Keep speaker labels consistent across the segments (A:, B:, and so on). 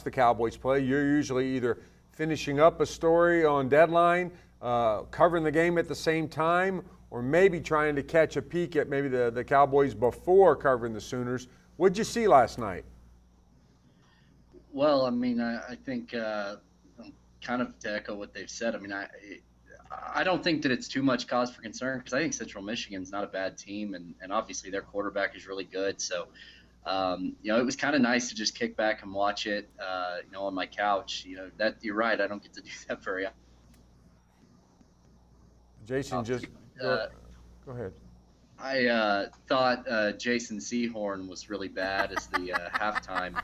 A: the Cowboys play, you're usually either finishing up a story on deadline, covering the game at the same time, or maybe trying to catch a peek at maybe the Cowboys before covering the Sooners. What'd you see last night?
B: Well, I mean, I think kind of to echo what they've said. I mean, I don't think that it's too much cause for concern because I think Central Michigan's not a bad team, and obviously their quarterback is really good. So, it was kind of nice to just kick back and watch it, on my couch. That you're right. I don't get to do that very often.
A: Jason, go ahead.
B: I thought Jason Sehorn was really bad as the halftime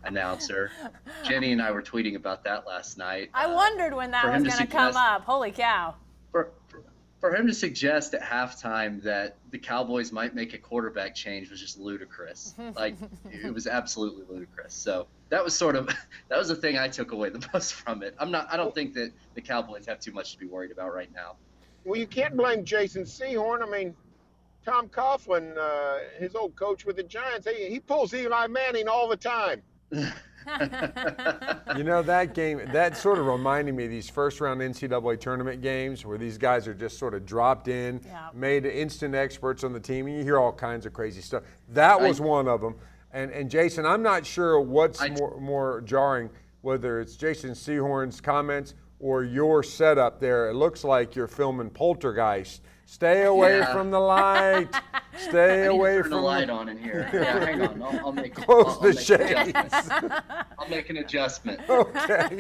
B: announcer. Jenny and I were tweeting about that last night.
C: I wondered when that was going to come up. Holy cow.
B: For him to suggest at halftime that the Cowboys might make a quarterback change was just ludicrous. Like, it was absolutely ludicrous. So that was the thing I took away the most from it. I don't think that the Cowboys have too much to be worried about right now.
D: Well, you can't blame Jason Sehorn. I mean, Tom Coughlin, his old coach with the Giants, he pulls Eli Manning all the time.
A: That game, that sort of reminded me of these first-round NCAA tournament games where these guys are just sort of dropped in, made instant experts on the team, and you hear all kinds of crazy stuff. That was one of them. And Jason, I'm not sure what's more jarring, whether it's Jason Sehorn's comments or your setup there. It looks like you're filming Poltergeist. Stay away from the light. Stay away from
B: the light on in here. Yeah, hang on. I'll make
A: close the shades.
B: I'll make an adjustment.
A: Okay.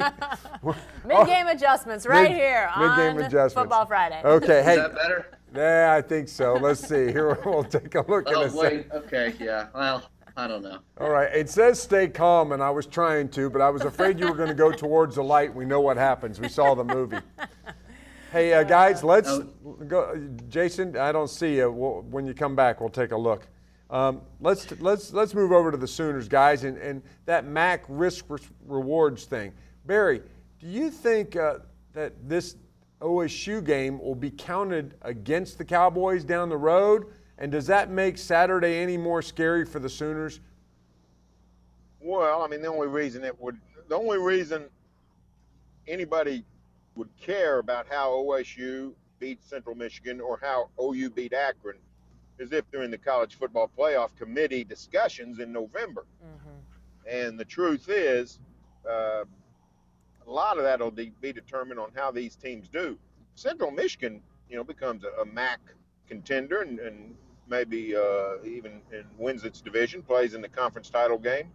C: Mid-game adjustmants here
A: mid-game
C: on
A: adjustments.
C: Football Friday.
A: Okay. Hey.
B: Is that better?
A: Yeah, I think so. Let's see. Here, we'll take a look at it.
B: Oh, wait. Okay. Yeah. Well, I don't know.
A: All right. It says stay calm, and I was trying to, but I was afraid you were going to go towards the light. We know what happens. We saw the movie. Hey, guys, let's go. Jason, I don't see you. When you come back, we'll take a look. Let's move over to the Sooners, guys, and that MAC risk rewards thing. Barry, do you think that this OSU game will be counted against the Cowboys down the road? And does that make Saturday any more scary for the Sooners?
D: Well, I mean, the only reason anybody would care about how OSU beat Central Michigan or how OU beat Akron is if they're in the College Football Playoff Committee discussions in November. Mm-hmm. And the truth is, a lot of that will be determined on how these teams do. Central Michigan, becomes a MAC contender and maybe even wins its division, plays in the conference title game.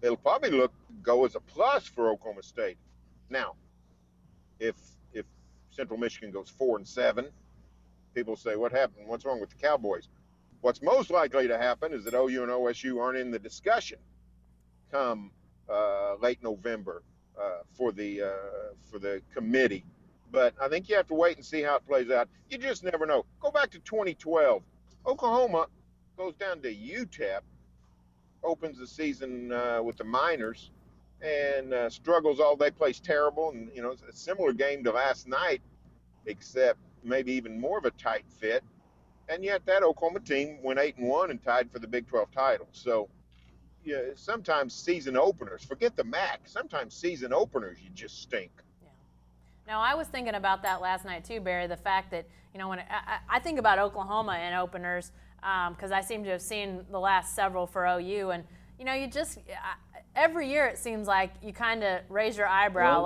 D: It'll probably go as a plus for Oklahoma State. Now, if Central Michigan goes 4-7, people say, what happened? What's wrong with the Cowboys? What's most likely to happen is that OU and OSU aren't in the discussion come late November for the committee. But I think you have to wait and see how it plays out. You just never know. Go back to 2012. Oklahoma goes down to UTEP, opens the season with the Miners, and struggles all day, plays terrible. And, it's a similar game to last night, except maybe even more of a tight fit. And yet that Oklahoma team went 8-1 and tied for the Big 12 title. So, sometimes season openers, forget the MAC, sometimes season openers, you just stink.
C: Yeah. Now, I was thinking about that last night too, Barry, the fact that, when I think about Oklahoma in openers, because I seem to have seen the last several for OU, and, you just every year it seems like you kind of raise your eyebrow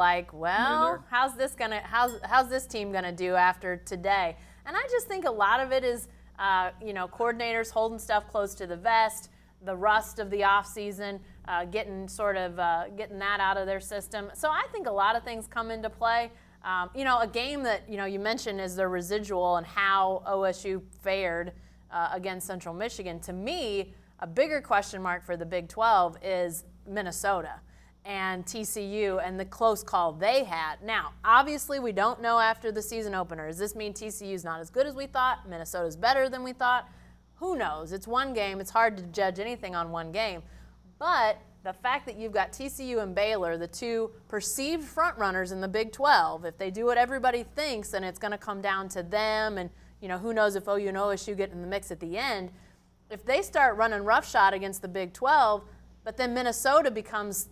C: how's this team gonna do after today? And I just think a lot of it is coordinators holding stuff close to the vest, the rust of the offseason, getting that out of their system. So I think a lot of things come into play. A game that you mentioned is the residual and how OSU fared against Central Michigan. To me, a bigger question mark for the Big 12 is Minnesota and TCU and the close call they had. Now, obviously, we don't know after the season opener. Does this mean TCU's not as good as we thought? Minnesota's better than we thought? Who knows? It's one game. It's hard to judge anything on one game. But the fact that you've got TCU and Baylor, the two perceived front runners in the Big 12, if they do what everybody thinks, then it's going to come down to them. And, who knows if OU and OSU get in the mix at the end. If they start running roughshod against the Big 12, but then Minnesota becomes,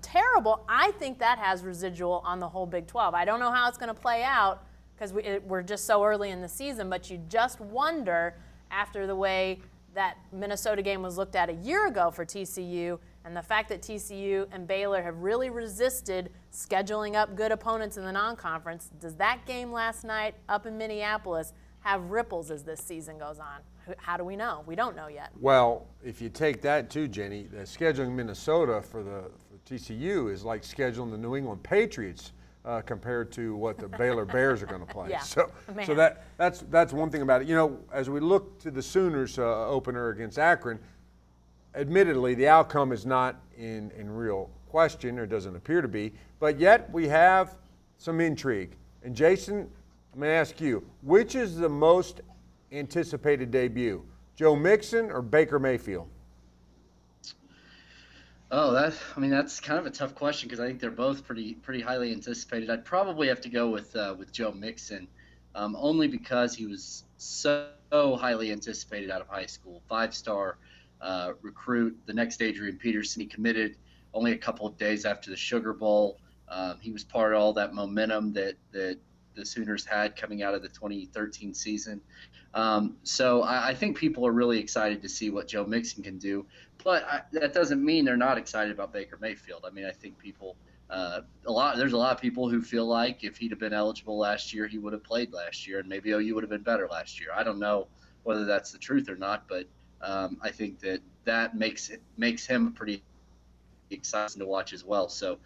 C: terrible. I think that has residual on the whole Big 12. I don't know how it's going to play out because we're just so early in the season, but you just wonder after the way that Minnesota game was looked at a year ago for TCU, and the fact that TCU and Baylor have really resisted scheduling up good opponents in the non-conference. Does that game last night up in Minneapolis have ripples as this season goes on? How do we know? We don't know yet.
A: Well, if you take that too, Jenny, scheduling Minnesota for TCU is like scheduling the New England Patriots compared to what the Baylor Bears are going to play.
C: Yeah.
A: So that's one thing about it. As we look to the Sooners opener against Akron, admittedly, the outcome is not in real question, or doesn't appear to be, but yet we have some intrigue. And Jason, I'm going to ask you, which is the most anticipated debut, Joe Mixon or Baker Mayfield?
B: Oh, that's kind of a tough question because I think they're both pretty highly anticipated. I'd probably have to go with Joe Mixon, only because he was so highly anticipated out of high school, 5-star recruit. The next Adrian Peterson, he committed only a couple of days after the Sugar Bowl. He was part of all that momentum that the Sooners had coming out of the 2013 season. So I think people are really excited to see what Joe Mixon can do, but that doesn't mean they're not excited about Baker Mayfield. I mean, I think people, there's a lot of people who feel like if he'd have been eligible last year, he would have played last year, and maybe OU would have been better last year. I don't know whether that's the truth or not, but I think that makes him pretty exciting to watch as well. So,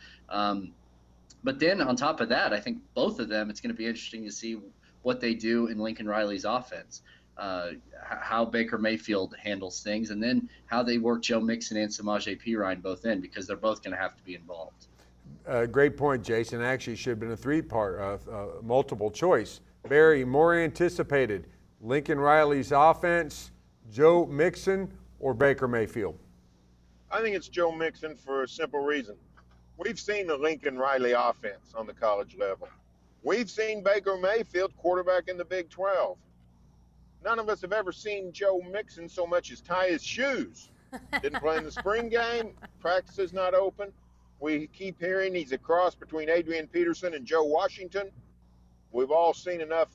B: but then on top of that, I think both of them, it's going to be interesting to see what they do in Lincoln Riley's offense, how Baker Mayfield handles things, and then how they work Joe Mixon and Samaje Perine both in, because they're both going to have to be involved.
A: Great point, Jason. Actually, should have been a three-part, multiple choice. Barry, more anticipated, Lincoln Riley's offense, Joe Mixon, or Baker Mayfield?
D: I think it's Joe Mixon for a simple reason. We've seen the Lincoln Riley offense on the college level. We've seen Baker Mayfield quarterback in the Big 12. None of us have ever seen Joe Mixon so much as tie his shoes. Didn't play in the spring game. Practice is not open. We keep hearing he's a cross between Adrian Peterson and Joe Washington. We've all seen enough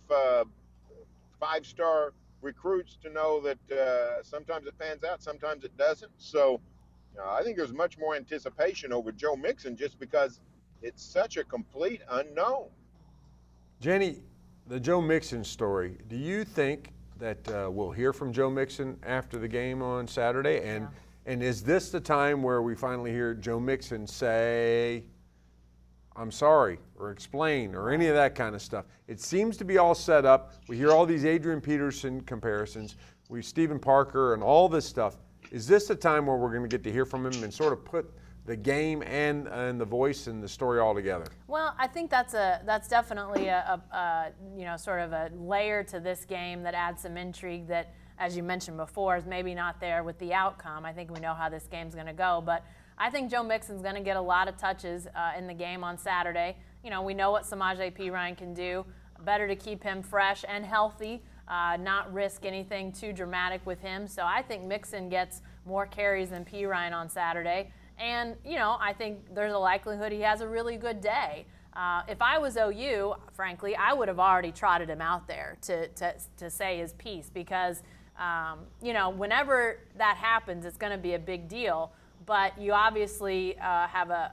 D: 5-star recruits to know that sometimes it pans out, sometimes it doesn't. So I think there's much more anticipation over Joe Mixon just because it's such a complete unknown.
A: Jenny, the Joe Mixon story, do you think that we'll hear from Joe Mixon after the game on Saturday? And is this the time where we finally hear Joe Mixon say, I'm sorry, or explain, or any of that kind of stuff? It seems to be all set up. We hear all these Adrian Peterson comparisons. Stephen Parker and all this stuff. Is this the time where we're going to get to hear from him and sort of put the game and the voice and the story all together?
C: Well, I think that's definitely a sort of a layer to this game that adds some intrigue that, as you mentioned before, is maybe not there with the outcome. I think we know how this game's going to go, but I think Joe Mixon's going to get a lot of touches in the game on Saturday. We know what Samaje Perine can do. Better to keep him fresh and healthy, not risk anything too dramatic with him. So I think Mixon gets more carries than Perine on Saturday. And, I think there's a likelihood he has a really good day. If I was OU, frankly, I would have already trotted him out there to say his piece because, whenever that happens, it's going to be a big deal. But you obviously have a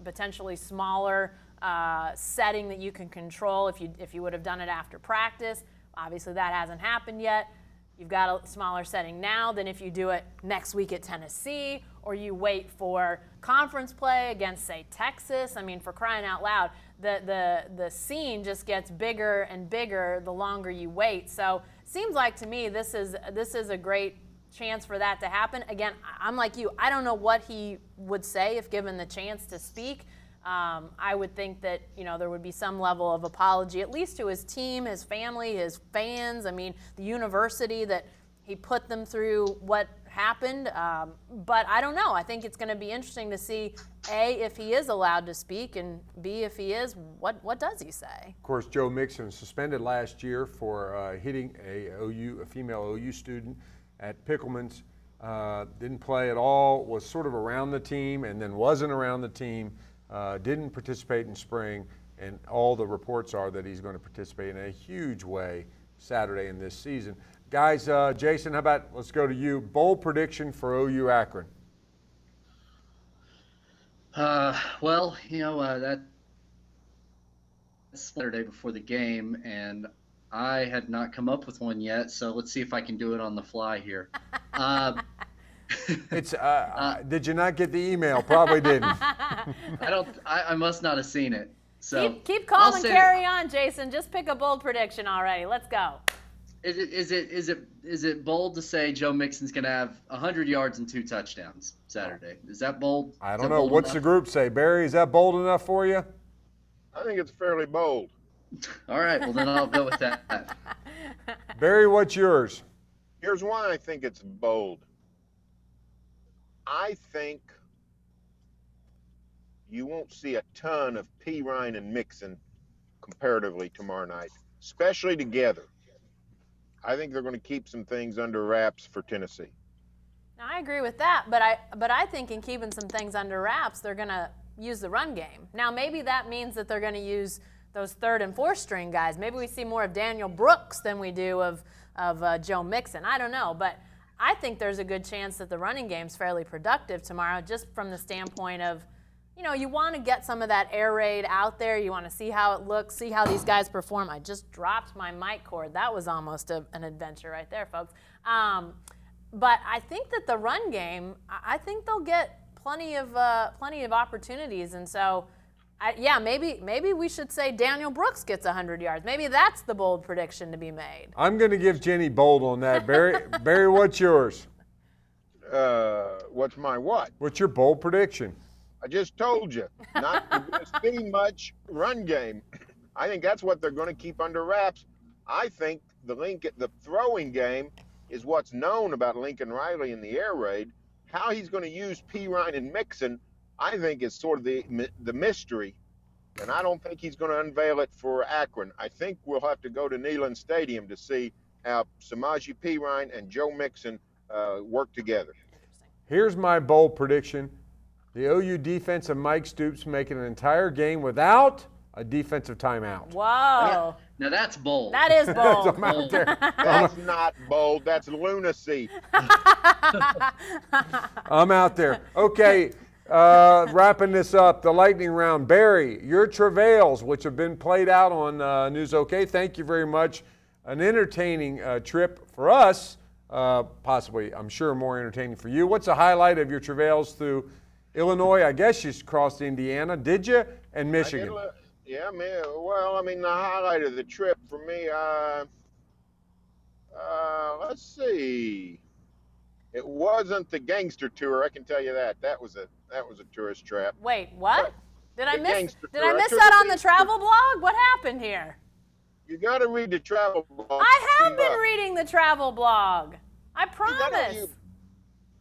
C: potentially smaller setting that you can control if you would have done it after practice. Obviously, that hasn't happened yet. You've got a smaller setting now than if you do it next week at Tennessee or you wait for conference play against, say, Texas. I mean, for crying out loud, the scene just gets bigger and bigger the longer you wait. So it seems like to me this is a great chance for that to happen. Again, I'm like you. I don't know what he would say if given the chance to speak. I would think that, there would be some level of apology, at least to his team, his family, his fans. I mean, the university that he put them through what happened. But I don't know. I think it's going to be interesting to see, A, if he is allowed to speak, and B, if he is, what does he say?
A: Of course, Joe Mixon was suspended last year for hitting a female OU student at Pickleman's. didn't play at all, was sort of around the team and then wasn't around the team, didn't participate in spring, and all the reports are that he's going to participate in a huge way Saturday in this season. Guys, Jason, how about let's go to you. Bold prediction for OU Akron.
B: Well, that's Saturday before the game, and I had not come up with one yet, so let's see if I can do it on the fly here.
A: Did you not get the email? Probably didn't.
B: I must not have seen it. So
C: keep calm and carry on, Jason. Just pick a bold prediction already. Let's go.
B: Is it bold to say Joe Mixon's going to have 100 yards and 2 touchdowns Saturday? Is that bold?
A: I don't know. What's the group say? Barry, is that bold enough for you?
D: I think it's fairly bold.
B: All right. Well, then I'll go with that.
A: Barry, what's yours?
D: Here's why I think it's bold. I think you won't see a ton of Perine and Mixon comparatively tomorrow night, especially together. I think they're going to keep some things under wraps for Tennessee.
C: Now, I agree with that, but I think in keeping some things under wraps, they're going to use the run game. Now, maybe that means that they're going to use those 3rd and 4th string guys. Maybe we see more of Daniel Brooks than we do of Joe Mixon. I don't know, but I think there's a good chance that the running game's fairly productive tomorrow, just from the standpoint of, you want to get some of that air raid out there. You want to see how it looks, see how these guys perform. I just dropped my mic cord. That was almost an adventure right there, folks. But I think that the run game, I think they'll get plenty of opportunities. And so, maybe we should say Daniel Brooks gets 100 yards. Maybe that's the bold prediction to be made.
A: I'm going to give Jenny bold on that. Barry, what's yours?
D: What's my what?
A: What's your bold prediction?
D: I just told you, not going to see much run game. I think that's what they're going to keep under wraps. I think the throwing game is what's known about Lincoln Riley in the air raid. How he's going to use Perine and Mixon, I think, is sort of the mystery, and I don't think he's going to unveil it for Akron. I think we'll have to go to Neyland Stadium to see how Samaje Perine and Joe Mixon work together.
A: Here's my bold prediction. The OU defense of Mike Stoops making an entire game without a defensive timeout.
C: Whoa.
B: Now that's bold.
C: That is bold.
A: I'm out there.
D: That's not bold. That's lunacy.
A: I'm out there. Okay, wrapping this up, the lightning round. Barry, your travails, which have been played out on News OK, thank you very much. An entertaining trip for us, possibly, I'm sure, more entertaining for you. What's the highlight of your travails through Illinois? I guess you crossed Indiana, did you? And Michigan.
D: Yeah, man. Well, I mean, the highlight of the trip for me, let's see. It wasn't the gangster tour, I can tell you that. That was a tourist trap.
C: Wait, what? Did I miss
D: I
C: that on the travel blog? What happened here?
D: You got to read the travel blog.
C: I have been reading the travel blog. I promise.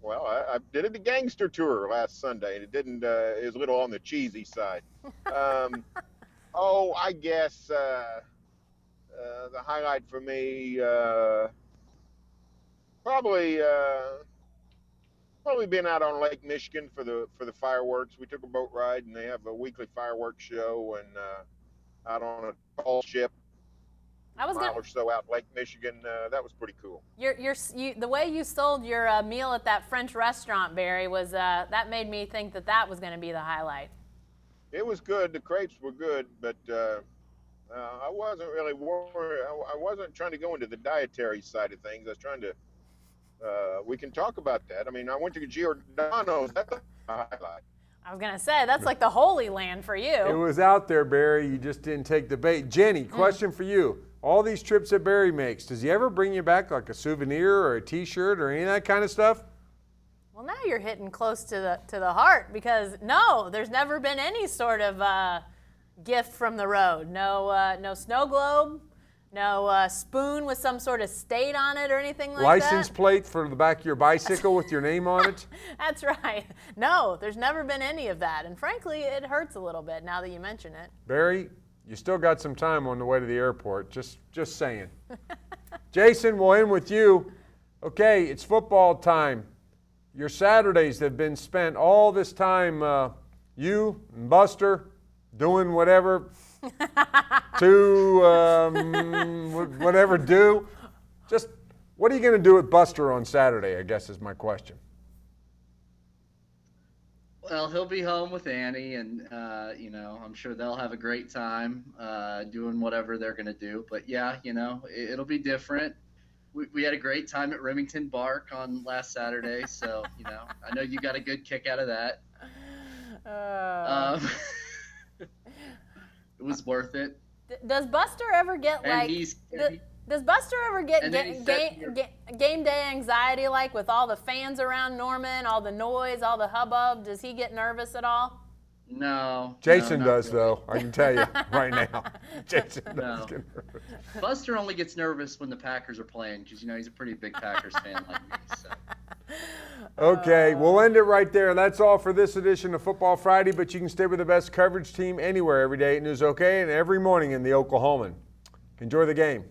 D: Well, I did the gangster tour last Sunday, and it didn't. It was a little on the cheesy side. I guess the highlight for me probably being out on Lake Michigan for the fireworks. We took a boat ride, and they have a weekly fireworks show, and out on a tall ship. Mile or so out Lake Michigan. That was pretty cool.
C: The way you sold your meal at that French restaurant, Barry, was that made me think that was going to be the highlight.
D: It was good. The crepes were good, but I wasn't really worried. I wasn't trying to go into the dietary side of things. I was trying to. We can talk about that. I mean, I went to Giordano's. That's a highlight.
C: I was going to say, that's like the Holy Land for you.
A: It was out there, Barry. You just didn't take the bait. Jenny, question for you. All these trips that Barry makes, does he ever bring you back like a souvenir or a T-shirt or any of that kind of stuff?
C: Well, now you're hitting close to the heart, because no, there's never been any sort of gift from the road. No snow globe, no spoon with some sort of state on it or anything like that.
A: License plate for the back of your bicycle with your name on it?
C: That's right. No, there's never been any of that. And frankly, it hurts a little bit now that you mention it.
A: Barry, you still got some time on the way to the airport. Just saying. Jason, we'll end with you. Okay, it's football time. your Saturdays have been spent all this time, you and Buster doing whatever whatever do. Just what are you going to do with Buster on Saturday, I guess is my question.
B: Well, he'll be home with Annie, and I'm sure they'll have a great time doing whatever they're going to do. But yeah, it'll be different. We had a great time at Remington Bark on last Saturday, so I know you got a good kick out of that. It was worth it.
C: Does Buster ever get Does Buster ever get game day anxiety, like with all the fans around Norman, all the noise, all the hubbub? Does he get nervous at all?
B: No.
A: Jason does,
B: really.
A: though. I can tell you right now. Jason does get nervous.
B: Buster only gets nervous when the Packers are playing because, he's a pretty big Packers fan like me. So.
A: Okay, we'll end it right there. That's all for this edition of Football Friday, but you can stay with the best coverage team anywhere every day at News OK and every morning in the Oklahoman. Enjoy the game.